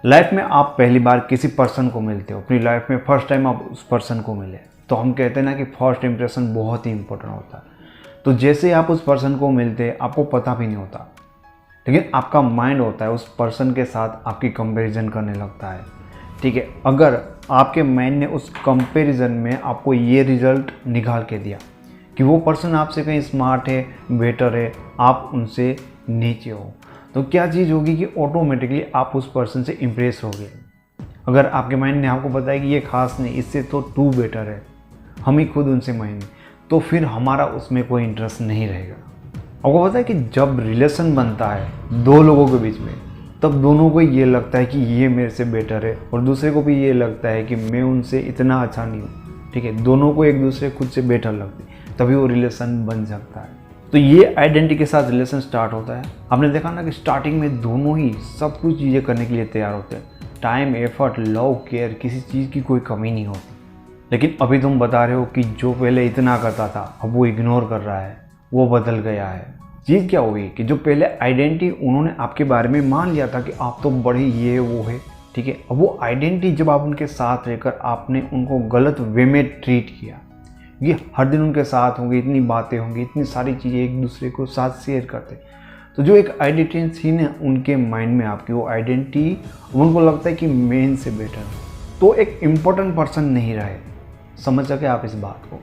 Life में आप पहली बार किसी पर्सन को मिलते हो, अपनी लाइफ में फर्स्ट टाइम आप उस पर्सन को मिले, तो हम कहते हैं ना कि फर्स्ट इंप्रेशन बहुत ही इंपॉर्टेंट होता है। तो जैसे आप उस पर्सन को मिलते हैं आपको पता भी नहीं होता, लेकिन आपका माइंड होता है उस पर्सन के साथ आपकी कंपैरिजन करने लगता है। ठीक है, अगर आपके माइंड ने उस कंपैरिजन में आपको ये रिजल्ट निकाल के दिया कि वो पर्सन आपसे कहीं स्मार्ट है, बेटर है, आप उनसे नीचे हो, तो क्या चीज़ होगी कि ऑटोमेटिकली आप उस पर्सन से इम्प्रेस होगे। अगर आपके माइंड ने आपको बताया कि ये खास नहीं, इससे तो तू बेटर है, हम ही खुद उनसे माइंड, तो फिर हमारा उसमें कोई इंटरेस्ट नहीं रहेगा। आपको पता है कि जब रिलेशन बनता है दो लोगों के बीच में, तब दोनों को ये लगता है कि ये मेरे से बेटर है और दूसरे को भी ये लगता है कि मैं उनसे इतना अच्छा नहीं हूँ। ठीक है, दोनों को एक दूसरे खुद से बेटर लगती है, तभी वो रिलेशन बन सकता है। तो ये आइडेंटिटी के साथ रिलेशन स्टार्ट होता है। आपने देखा ना कि स्टार्टिंग में दोनों ही सब कुछ चीज़ें करने के लिए तैयार होते हैं, टाइम, एफर्ट, लव, केयर, किसी चीज़ की कोई कमी नहीं होती। लेकिन अभी तुम बता रहे हो कि जो पहले इतना करता था अब वो इग्नोर कर रहा है, वो बदल गया है। चीज़ क्या हुई कि जो पहले आइडेंटिटी उन्होंने आपके बारे में मान लिया था कि आप तो बड़े ये वो है, ठीक है, अब वो आइडेंटिटी जब आप उनके साथ रहकर आपने उनको गलत वे में ट्रीट किया, ये हर दिन उनके साथ होंगे, इतनी बातें होंगी, इतनी सारी चीज़ें एक दूसरे को साथ शेयर करते, तो जो एक आइडेंटिटी थी ना उनके माइंड में आपकी, वो आइडेंटिटी उनको लगता है कि मैं इनसे बेटर हूँ, तो एक इम्पोर्टेंट पर्सन नहीं रहे। समझ सके आप इस बात को,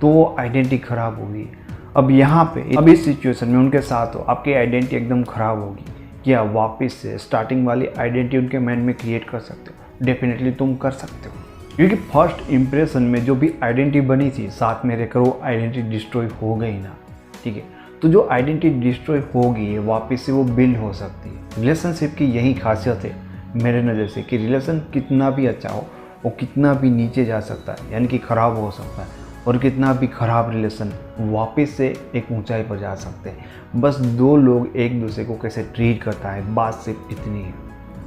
तो वो आइडेंटिटी खराब होगी। अब यहाँ पे अब इस सिचुएशन में उनके साथ हो, आपकी आइडेंटिटी एकदम ख़राब होगी। क्या वापस से स्टार्टिंग वाली आइडेंटिटी उनके माइंड में क्रिएट कर सकते हो? डेफिनेटली तुम कर सकते हो, क्योंकि फर्स्ट इंप्रेशन में जो भी आइडेंटिटी बनी थी साथ में रहकर वो आइडेंटिटी डिस्ट्रॉय हो गई ना। ठीक है, तो जो आइडेंटिटी डिस्ट्रॉय होगी वापस से वो बिल्ड हो सकती है। रिलेशनशिप की यही खासियत है मेरे नज़र से कि रिलेशन कितना भी अच्छा हो वो कितना भी नीचे जा सकता है, यानी कि ख़राब हो सकता है, और कितना भी ख़राब रिलेशन वापस से एक ऊंचाई पर जा सकते हैं। बस दो लोग एक दूसरे को कैसे ट्रीट करता है, बात सिर्फ इतनी है।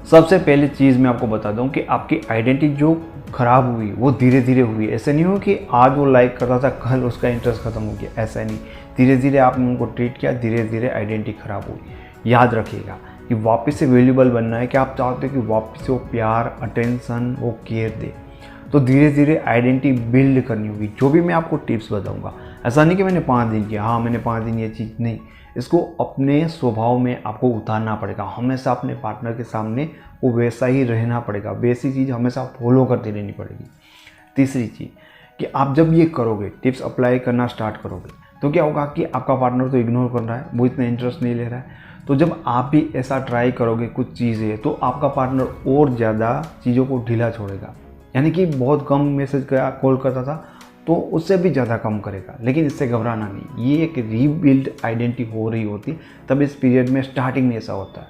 सबसे पहले चीज़ मैं आपको बता दूं कि आपकी आइडेंटिटी जो ख़राब हुई वो धीरे धीरे हुई। ऐसे नहीं हो कि आज वो लाइक करता था कल उसका इंटरेस्ट ख़त्म हो गया, ऐसा नहीं। धीरे धीरे आपने उनको ट्रीट किया, धीरे धीरे आइडेंटिटी ख़राब हुई। याद रखिएगा कि वापस से वैल्यूबल बनना है, कि आप चाहते हो कि वापस से वो प्यार, अटेंशन, वो केयर दे, तो धीरे धीरे आइडेंटिटी बिल्ड करनी होगी। जो भी मैं आपको टिप्स बताऊंगा, ऐसा नहीं कि मैंने 5 दिन किया, हाँ मैंने 5 दिन ये चीज़ नहीं, इसको अपने स्वभाव में आपको उतारना पड़ेगा। हमेशा अपने पार्टनर के सामने वो वैसा ही रहना पड़ेगा, वैसी चीज़ हमेशा फॉलो करती रहनी पड़ेगी। तीसरी चीज़ कि आप जब ये करोगे, टिप्स अप्लाई करना स्टार्ट करोगे, तो क्या होगा कि आपका पार्टनर तो इग्नोर कर रहा है, वो इतना इंटरेस्ट नहीं ले रहा है, तो जब आप भी ऐसा ट्राई करोगे कुछ चीज़ें, तो आपका पार्टनर और ज़्यादा चीज़ों को ढीला छोड़ेगा। यानी कि बहुत कम मैसेज कॉल करता था तो उससे भी ज़्यादा कम करेगा। लेकिन इससे घबराना नहीं, ये एक रीबिल्ड आइडेंटिटी हो रही होती, तब इस पीरियड में स्टार्टिंग में ऐसा होता है।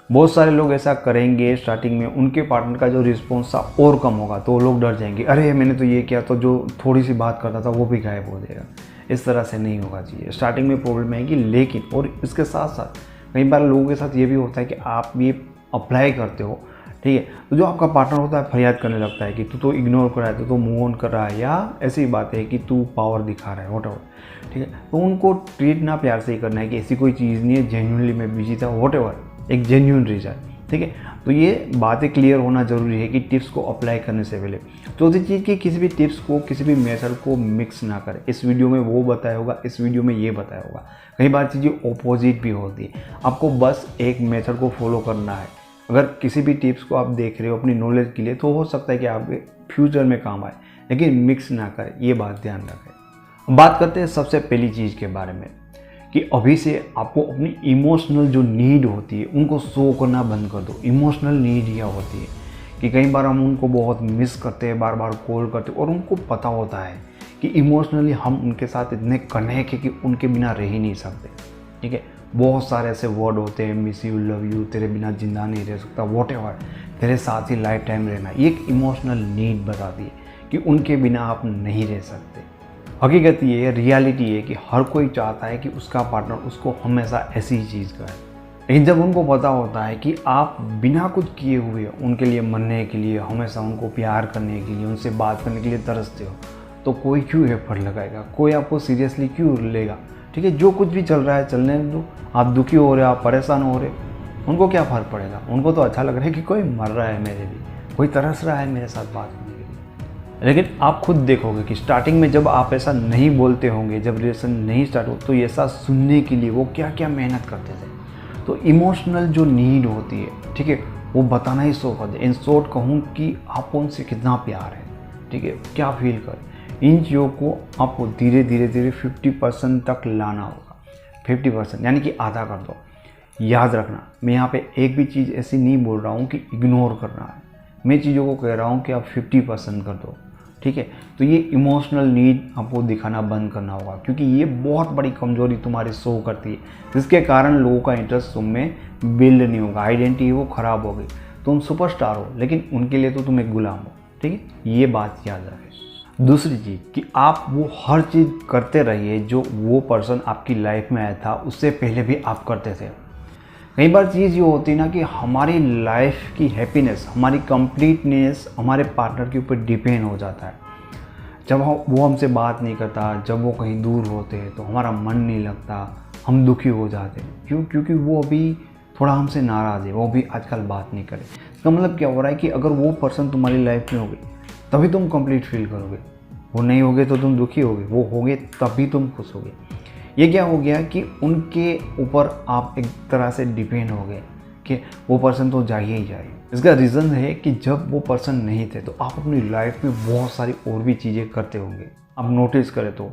बहुत सारे लोग ऐसा करेंगे स्टार्टिंग में, उनके पार्टनर का जो रिस्पॉन्स था और कम होगा, तो लोग डर जाएंगे, अरे मैंने तो ये किया, तो जो थोड़ी सी बात करता था वो भी गायब हो जाएगा। इस तरह से नहीं होगा चाहिए। स्टार्टिंग में प्रॉब्लम आएगी, लेकिन और इसके साथ साथ कई बार लोगों के साथ ये भी होता है कि आप ये अप्लाई करते हो, ठीक है, तो जो आपका पार्टनर होता है फरियाद करने लगता है कि तू तो इग्नोर कर रहा है, तो मूव ऑन कर रहा है, या ऐसी बात है कि तू पावर दिखा रहा है, व्हाटएवर। ठीक है, तो उनको ट्रीट ना प्यार से ही करना है कि ऐसी कोई चीज़ नहीं है, जेन्युइनली मैं बिजी था, व्हाटएवर, एक जेन्युइन रीज़न। ठीक है, तो ये बातें क्लियर होना ज़रूरी है कि टिप्स को अप्लाई करने से पहले। चौथी चीज़ कि किसी भी टिप्स को, किसी भी मेथड को मिक्स ना करें। इस वीडियो में वो बताया होगा, इस वीडियो में ये बताया होगा, कई बार चीज़ें ऑपोजिट भी होती है। आपको बस एक मेथड को फॉलो करना है। अगर किसी भी टिप्स को आप देख रहे हो अपनी नॉलेज के लिए, तो हो सकता है कि आपके फ्यूचर में काम आए, लेकिन मिक्स ना करें, ये बात ध्यान रखें। बात करते हैं सबसे पहली चीज़ के बारे में कि अभी से आपको अपनी इमोशनल जो नीड होती है उनको शो करना बंद कर दो। इमोशनल नीड यह होती है कि कई बार हम उनको बहुत मिस करते हैं, बार बार कॉल करते हैं, और उनको पता होता है कि इमोशनली हम उनके साथ इतने कनेक्ट है कि उनके बिना रह ही नहीं सकते। ठीक है, बहुत सारे ऐसे वर्ड होते हैं, मिस यू, लव यू, तेरे बिना जिंदा नहीं रह सकता, व्हाटएवर, तेरे साथ ही लाइफ टाइम रहना। ये एक इमोशनल नीड बताती है कि उनके बिना आप नहीं रह सकते। हकीकत ये है, रियलिटी है कि हर कोई चाहता है कि उसका पार्टनर उसको हमेशा ऐसी ही चीज़ करे। लेकिन जब उनको पता होता है कि आप बिना कुछ किए हुए उनके लिए मरने के लिए, हमेशा उनको प्यार करने के लिए, उनसे बात करने के लिए तरसते हो, तो कोई क्यों एफर्ट लगाएगा, कोई आपको सीरियसली क्यों लेगा। ठीक है, जो कुछ भी चल रहा है चलने दो। आप दुखी हो रहे, आप परेशान हो रहे, उनको क्या फ़र्क पड़ेगा, उनको तो अच्छा लग रहा है कि कोई मर रहा है मेरे लिए, कोई तरस रहा है मेरे साथ बात करने के लिए। लेकिन आप खुद देखोगे कि स्टार्टिंग में जब आप ऐसा नहीं बोलते होंगे, जब रिलेशन नहीं स्टार्ट हो, तो ऐसा सुनने के लिए वो क्या क्या मेहनत करते थे। तो इमोशनल जो नीड होती है, ठीक है, वो बताना ही शो कर दे। इन शॉर्ट कहूँ कि आपको उनसे कितना प्यार है, ठीक है, क्या फील करें। इन चीज़ों को आपको धीरे धीरे धीरे 50% तक लाना होगा। 50% यानी कि आधा कर दो। याद रखना, मैं यहाँ पे एक भी चीज़ ऐसी नहीं बोल रहा हूँ कि इग्नोर करना है, मैं चीज़ों को कह रहा हूँ कि आप 50% कर दो, ठीक है। तो ये इमोशनल नीड आपको दिखाना बंद करना होगा, क्योंकि ये बहुत बड़ी कमजोरी तुम्हारी शो करती है, जिसके कारण लोगों का इंटरेस्ट तुम में बिल्ड नहीं होगा, आइडेंटिटी वो ख़राब हो गई। तुम सुपरस्टार हो लेकिन उनके लिए तो तुम एक गुलाम हो, ठीक है, ये बात याद रखें। दूसरी चीज़ कि आप वो हर चीज़ करते रहिए जो वो पर्सन आपकी लाइफ में आया था उससे पहले भी आप करते थे। कई बार चीज़ ये होती है ना कि हमारी लाइफ की हैप्पीनेस, हमारी कंप्लीटनेस हमारे पार्टनर के ऊपर डिपेंड हो जाता है। जब वो हमसे बात नहीं करता, जब वो कहीं दूर होते हैं तो हमारा मन नहीं लगता, हम दुखी हो जाते हैं। क्यों? क्योंकि वो अभी थोड़ा हमसे नाराज़ है, वो भी आजकल बात नहीं करे। इसका मतलब क्या हो रहा है कि अगर वो पर्सन तुम्हारी लाइफ में होगे तभी तुम कंप्लीट फील करोगे, वो नहीं होगे तो तुम दुखी होगे, वो होगे तभी तुम खुश होगे। ये क्या हो गया कि उनके ऊपर आप एक तरह से डिपेंड हो गए कि वो पर्सन तो जाइए ही जाए। इसका रीज़न है कि जब वो पर्सन नहीं थे तो आप अपनी लाइफ में बहुत सारी और भी चीज़ें करते होंगे। आप नोटिस करें तो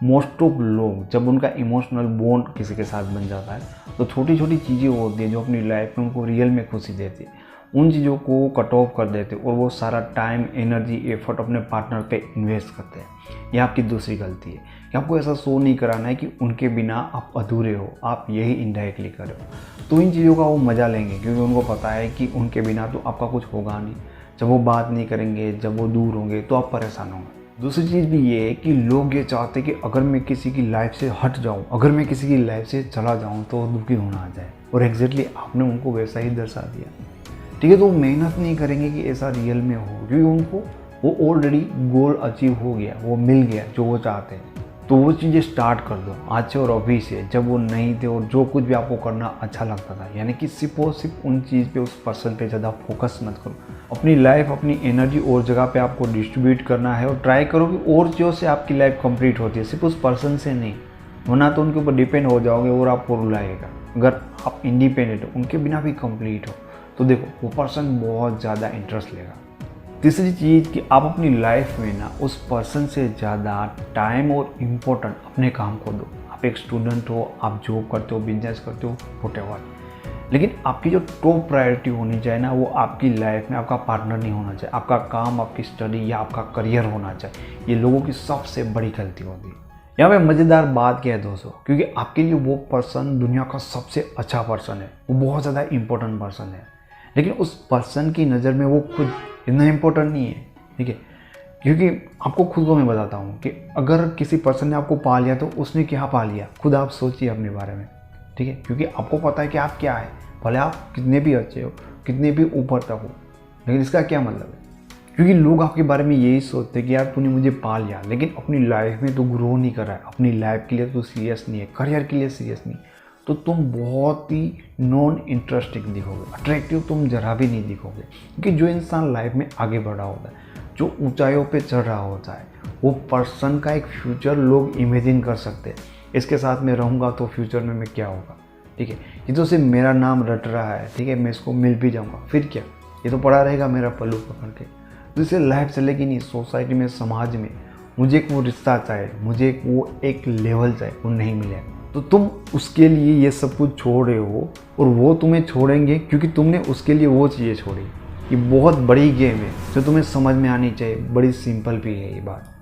मोस्ट ऑफ लोग जब उनका इमोशनल बॉन्ड किसी के साथ बन जाता है तो छोटी छोटी चीज़ें होती हैं जो अपनी लाइफ में उनको रियल में खुशी देती है, उन चीज़ों को कट ऑफ कर देते और वो सारा टाइम, एनर्जी, एफर्ट अपने पार्टनर पे इन्वेस्ट करते हैं। यह आपकी दूसरी गलती है कि आपको ऐसा शो नहीं कराना है कि उनके बिना आप अधूरे हो, आप यही इनडायरेक्टली कर रहे हो। तो इन चीज़ों का वो मज़ा लेंगे क्योंकि उनको पता है कि उनके बिना तो आपका कुछ होगा नहीं। जब वो बात नहीं करेंगे, जब वो दूर होंगे तो आप परेशान होंगे। दूसरी चीज़ भी ये है कि लोग ये चाहते हैं कि अगर मैं किसी की लाइफ से हट जाऊँ, अगर मैं किसी की लाइफ से चला जाऊँ तो दुखी होना आ जाए, और एग्जैक्टली आपने उनको वैसा ही दर्शा दिया, ठीक है। तो वो मेहनत नहीं करेंगे कि ऐसा रियल में हो, क्योंकि उनको वो ऑलरेडी गोल अचीव हो गया, वो मिल गया जो वो चाहते हैं। तो वो चीज़ें स्टार्ट कर दो आज से और अभी से, जब वो नहीं थे और जो कुछ भी आपको करना अच्छा लगता था। यानी कि सिर्फ और सिर्फ उन चीज़ पे, उस पर्सन पे ज़्यादा फोकस मत करो। अपनी लाइफ, अपनी एनर्जी और जगह पे आपको डिस्ट्रीब्यूट करना है और ट्राई करो कि और चीज़ों से आपकी लाइफ कंप्लीट होती है, सिर्फ उस पर्सन से नहीं, वरना तो उनके ऊपर डिपेंड हो जाओगे और आपको रुलाएगा। अगर आप इंडिपेंडेंट हो, उनके बिना भी कंप्लीट हो, तो देखो वो पर्सन बहुत ज़्यादा इंटरेस्ट लेगा। तीसरी चीज़ कि आप अपनी लाइफ में ना उस पर्सन से ज़्यादा टाइम और इम्पोर्टेंट अपने काम को दो। आप एक स्टूडेंट हो, आप जॉब करते हो, बिजनेस करते हो, व्हाटएवर, लेकिन आपकी जो टॉप प्रायोरिटी होनी चाहिए ना, वो आपकी लाइफ में आपका पार्टनर नहीं होना चाहिए, आपका काम, आपकी स्टडी या आपका करियर होना चाहिए। ये लोगों की सबसे बड़ी गलती होती है। यहाँ पे मज़ेदार बात क्या है दोस्तों, क्योंकि आपके लिए वो पर्सन दुनिया का सबसे अच्छा पर्सन है, वो बहुत ज़्यादा इंपॉर्टेंट पर्सन है, लेकिन उस पर्सन की नज़र में वो खुद इतना इम्पोर्टेंट नहीं है, ठीक है। क्योंकि आपको खुद को मैं बताता हूँ कि अगर किसी पर्सन ने आपको पा लिया तो उसने क्या पा लिया, खुद आप सोचिए अपने बारे में, ठीक है। क्योंकि आपको पता है कि आप क्या है, भले आप कितने भी अच्छे हो, कितने भी ऊपर तक हो, लेकिन इसका क्या मतलब है। क्योंकि लोग आपके बारे में यही सोचते हैं कि यार तूने मुझे पा लिया, लेकिन अपनी लाइफ में तो ग्रो नहीं कर रहा है, अपनी लाइफ के लिए तो सीरियस नहीं है, करियर के लिए सीरियस नहीं, तो तुम बहुत ही नॉन इंटरेस्टिंग दिखोगे, अट्रैक्टिव तुम जरा भी नहीं दिखोगे। क्योंकि जो इंसान लाइफ में आगे बढ़ा होता है, जो ऊंचाइयों पे चढ़ रहा होता है, वो पर्सन का एक फ्यूचर लोग इमेजिन कर सकते हैं। इसके साथ मैं रहूँगा तो फ्यूचर में मैं क्या होगा, ठीक है। ये तो सिर्फ मेरा नाम रट रहा है, ठीक है, मैं इसको मिल भी जाऊँगा, फिर क्या, ये तो पड़ा रहेगा मेरा पल्लू पकड़ के। तो इससे लाइफ चलेगी नहीं, सोसाइटी में, समाज में मुझे एक वो रिश्ता चाहिए, मुझे एक लेवल चाहिए, वो नहीं मिलेगा। तो तुम उसके लिए ये सब कुछ छोड़ रहे हो और वो तुम्हें छोड़ेंगे क्योंकि तुमने उसके लिए वो चीज़ें छोड़ी। ये बहुत बड़ी गेम है जो तुम्हें समझ में आनी चाहिए, बड़ी सिंपल भी है ये बात।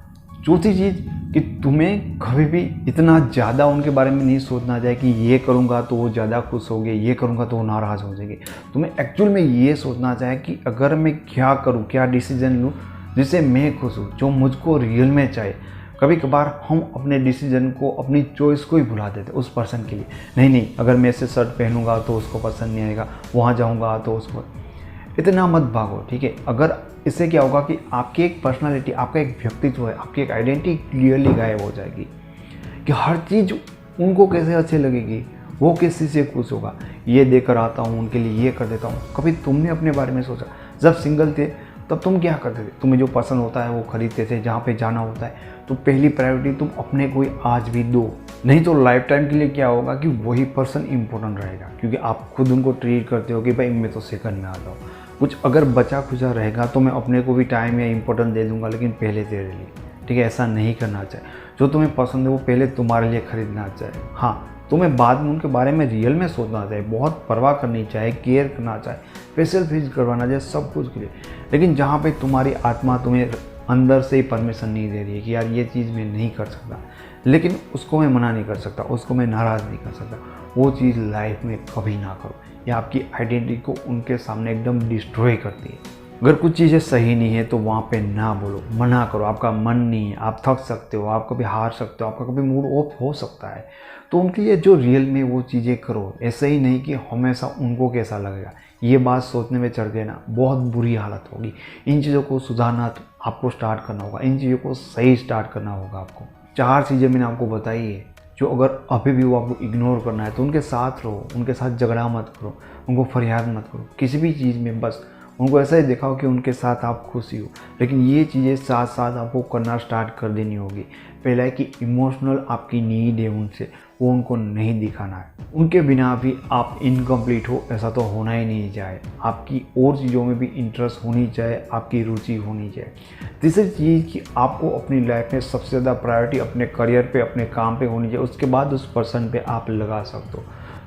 चौथी चीज़ कि तुम्हें कभी भी इतना ज़्यादा उनके बारे में नहीं सोचना चाहिए कि ये करूँगा तो वो ज़्यादा खुश होंगे, ये करूँगा तो वो नाराज़ हो जाएंगे। तुम्हें एक्चुअल में ये सोचना चाहिए कि अगर मैं क्या करूँ, क्या डिसीजन लूँ जिससे मैं खुश हूँ, जो मुझको रियल में चाहिए। कभी कभार हम अपने डिसीजन को, अपनी चॉइस को ही भुला देते उस पर्सन के लिए। नहीं, अगर मैं ऐसे शर्ट पहनूंगा तो उसको पसंद नहीं आएगा, वहाँ जाऊँगा तो उसको, इतना मत भागो, ठीक है। अगर इससे क्या होगा कि आपकी एक पर्सनालिटी, आपका एक व्यक्तित्व है, आपकी एक आइडेंटिटी क्लियरली गायब हो जाएगी कि हर चीज़ उनको कैसे अच्छी लगेगी, वो किस चीज़ से खुश होगा, ये देकर आता हूँ उनके लिए, ये कर देता हूँ। कभी तुमने अपने बारे में सोचा? जब सिंगल थे तब तुम क्या करते थे? तुम्हें जो पसंद होता है वो खरीदते थे, जहाँ पे जाना होता है तो पहली प्रायोरिटी तुम अपने को ही आज भी दो। नहीं तो लाइफ टाइम के लिए क्या होगा कि वही पर्सन इम्पोर्टेंट रहेगा, क्योंकि आप खुद उनको ट्रीट करते हो कि भाई मैं तो सेकंड में आ जाऊँ। कुछ अगर बचा खुचा रहेगा तो मैं अपने को भी टाइम या इम्पोर्टेंट दे दूंगा, लेकिन पहले तेरे लिए। ठीक है, ऐसा नहीं करना चाहिए। जो तुम्हें पसंद है वो पहले तुम्हारे लिए खरीदना चाहिए। हाँ, तुम्हें बाद में उनके बारे में रियल में सोचना चाहिए, बहुत परवाह करनी चाहिए, केयर करना चाहिए, स्पेशल फील करवाना चाहिए सब कुछ के लिए। लेकिन जहाँ पे तुम्हारी आत्मा तुम्हें अंदर से ही परमिशन नहीं दे रही है कि यार ये चीज़ मैं नहीं कर सकता, लेकिन उसको मैं मना नहीं कर सकता, उसको मैं नाराज़ नहीं कर सकता, वो चीज़ लाइफ में कभी ना करो। ये आपकी आइडेंटिटी को उनके सामने एकदम डिस्ट्रॉय करती है। अगर कुछ चीज़ें सही नहीं है तो वहाँ पे ना बोलो, मना करो। आपका मन नहीं है, आप थक सकते हो, आप कभी हार सकते हो, आपका कभी मूड ऑफ हो सकता है, तो उनके लिए जो रियल में वो चीज़ें करो। ऐसे ही नहीं कि हमेशा उनको कैसा लगेगा, ये बात सोचने में चढ़ गए ना बहुत बुरी हालत होगी। इन चीज़ों को सुधारना आपको स्टार्ट करना होगा, इन चीज़ों को सही स्टार्ट करना होगा आपको। 4 चीज़ें मैंने आपको बताई है, जो अगर अभी भी वो आपको इग्नोर करना है तो उनके साथ रहो, उनके साथ झगड़ा मत करो, उनको फरियाद मत करो किसी भी चीज़ में। बस उनको ऐसा ही दिखाओ कि उनके साथ आप खुशी हो। लेकिन ये चीज़ें साथ साथ आपको करना स्टार्ट कर देनी होगी। पहला है कि इमोशनल आपकी नीड है उनसे, वो उनको नहीं दिखाना है। उनके बिना भी आप इनकम्प्लीट हो ऐसा तो होना ही नहीं चाहिए। आपकी और चीज़ों में भी इंटरेस्ट होनी चाहिए, आपकी रुचि होनी चाहिए। तीसरी चीज़ कि आपको अपनी लाइफ में सबसे ज़्यादा प्रायोरिटी अपने करियर पे, अपने काम पे होनी चाहिए, उसके बाद उस पर्सन पे आप लगा सकते हो।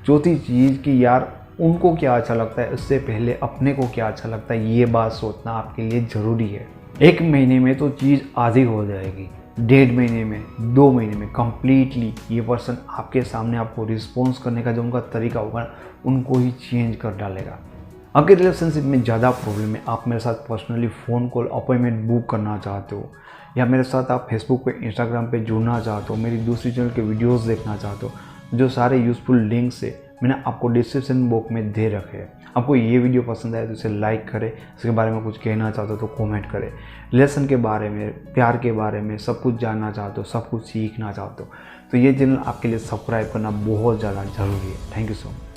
चौथी चीज़ कि यार उनको क्या अच्छा लगता है, उससे पहले अपने को क्या अच्छा लगता है, ये बात सोचना आपके लिए ज़रूरी है। 1 महीने में तो चीज़ आधी हो जाएगी, 1.5 महीने में, 2 महीने में कम्प्लीटली ये पर्सन आपके सामने आपको रिस्पॉन्स करने का जो उनका तरीका होगा उनको ही चेंज कर डालेगा। आपके रिलेशनशिप में ज़्यादा प्रॉब्लम है, आप मेरे साथ personally phone call appointment book करना चाहते हो, या मेरे साथ आप फेसबुक पे, इंस्टाग्राम पे जुड़ना चाहते हो, मेरी दूसरी चैनल के वीडियोस देखना चाहते हो, जो सारे यूज़फुल लिंक्स है मैंने आपको डिस्क्रिप्शन बॉक्स में दे रखे हैं। आपको ये वीडियो पसंद आए तो इसे लाइक करें, इसके बारे में कुछ कहना चाहते हो तो कमेंट करें। रिलेशन के बारे में, प्यार के बारे में सब कुछ जानना चाहते हो, सब कुछ सीखना चाहते हो तो ये चैनल आपके लिए सब्सक्राइब करना बहुत ज़्यादा ज़रूरी है। Thank you so much.